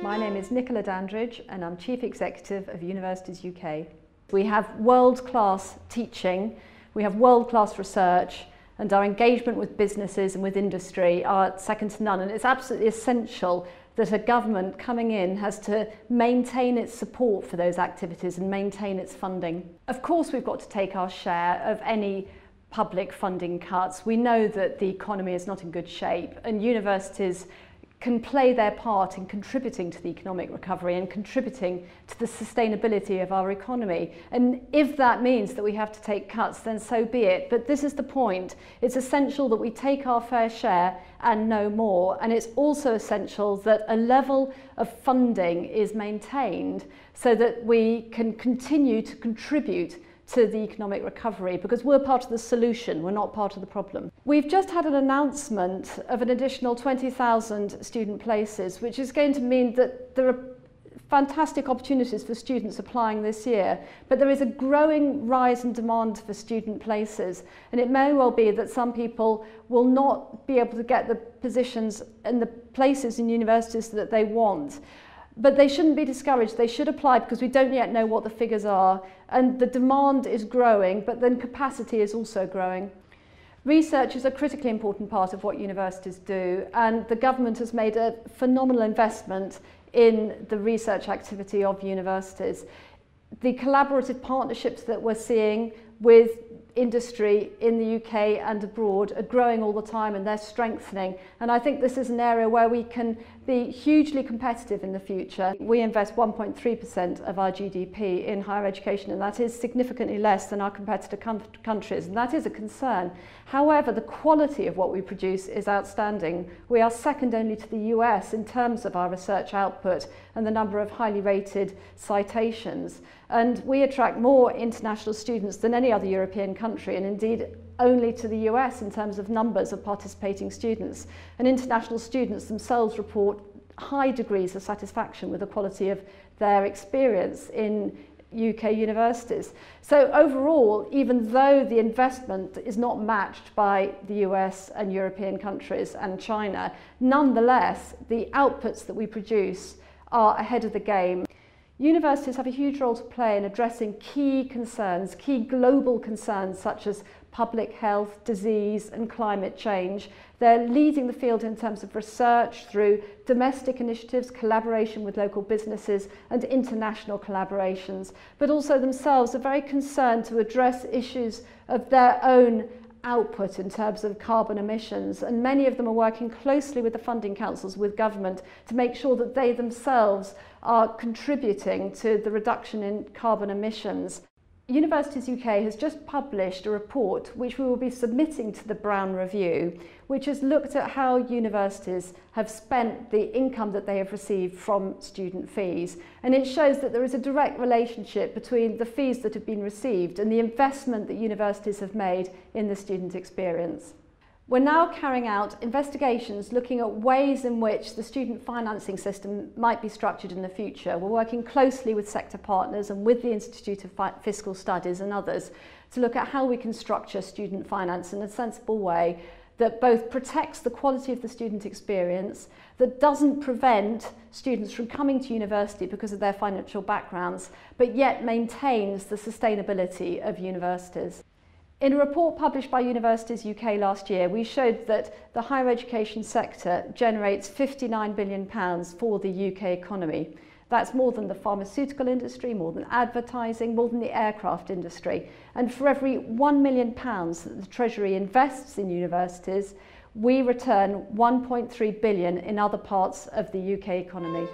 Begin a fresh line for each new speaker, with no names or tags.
My name is Nicola Dandridge and I'm Chief Executive of Universities UK. We have world-class teaching, we have world-class research, and our engagement with businesses and with industry are second to none, and it's absolutely essential that a government coming in has to maintain its support for those activities and maintain its funding. Of course, we've got to take our share of any public funding cuts. We know that the economy is not in good shape, and universities can play their part in contributing to the economic recovery and contributing to the sustainability of our economy. And if that means that we have to take cuts, then so be it. But this is the point. It's essential that we take our fair share and no more. And it's also essential that a level of funding is maintained so that we can continue to contribute to the economic recovery, because we're part of the solution, we're not part of the problem. We've just had an announcement of an additional 20,000 student places, which is going to mean that there are fantastic opportunities for students applying this year, but there is a growing rise in demand for student places, and it may well be that some people will not be able to get the positions and the places in universities that they want. But they shouldn't be discouraged. They should apply, because we don't yet know what the figures are. And the demand is growing, but then capacity is also growing. Research is a critically important part of what universities do, and the government has made a phenomenal investment in the research activity of universities. The collaborative partnerships that we're seeing with industry in the UK and abroad are growing all the time, and they're strengthening, and I think this is an area where we can be hugely competitive in the future. We invest 1.3% of our GDP in higher education, and that is significantly less than our competitor countries, and that is a concern. However, the quality of what we produce is outstanding. We are second only to the US in terms of our research output and the number of highly rated citations, and we attract more international students than any other European country, and indeed only to the US in terms of numbers of participating students. And international students themselves report high degrees of satisfaction with the quality of their experience in UK universities. So overall, even though the investment is not matched by the US and European countries and China, nonetheless, the outputs that we produce are ahead of the game. Universities have a huge role to play in addressing key concerns, key global concerns such as public health, disease and climate change. They're leading the field in terms of research through domestic initiatives, collaboration with local businesses and international collaborations, but also themselves are very concerned to address issues of their own output in terms of carbon emissions, and many of them are working closely with the funding councils, with government, to make sure that they themselves are contributing to the reduction in carbon emissions. Universities UK has just published a report which we will be submitting to the Brown Review, which has looked at how universities have spent the income that they have received from student fees. And it shows that there is a direct relationship between the fees that have been received and the investment that universities have made in the student experience. We're now carrying out investigations looking at ways in which the student financing system might be structured in the future. We're working closely with sector partners and with the Institute of Fiscal Studies and others to look at how we can structure student finance in a sensible way that both protects the quality of the student experience, that doesn't prevent students from coming to university because of their financial backgrounds, but yet maintains the sustainability of universities. In a report published by Universities UK last year, we showed that the higher education sector generates £59 billion for the UK economy. That's more than the pharmaceutical industry, more than advertising, more than the aircraft industry. And for every £1 million that the Treasury invests in universities, we return £1.3 billion in other parts of the UK economy.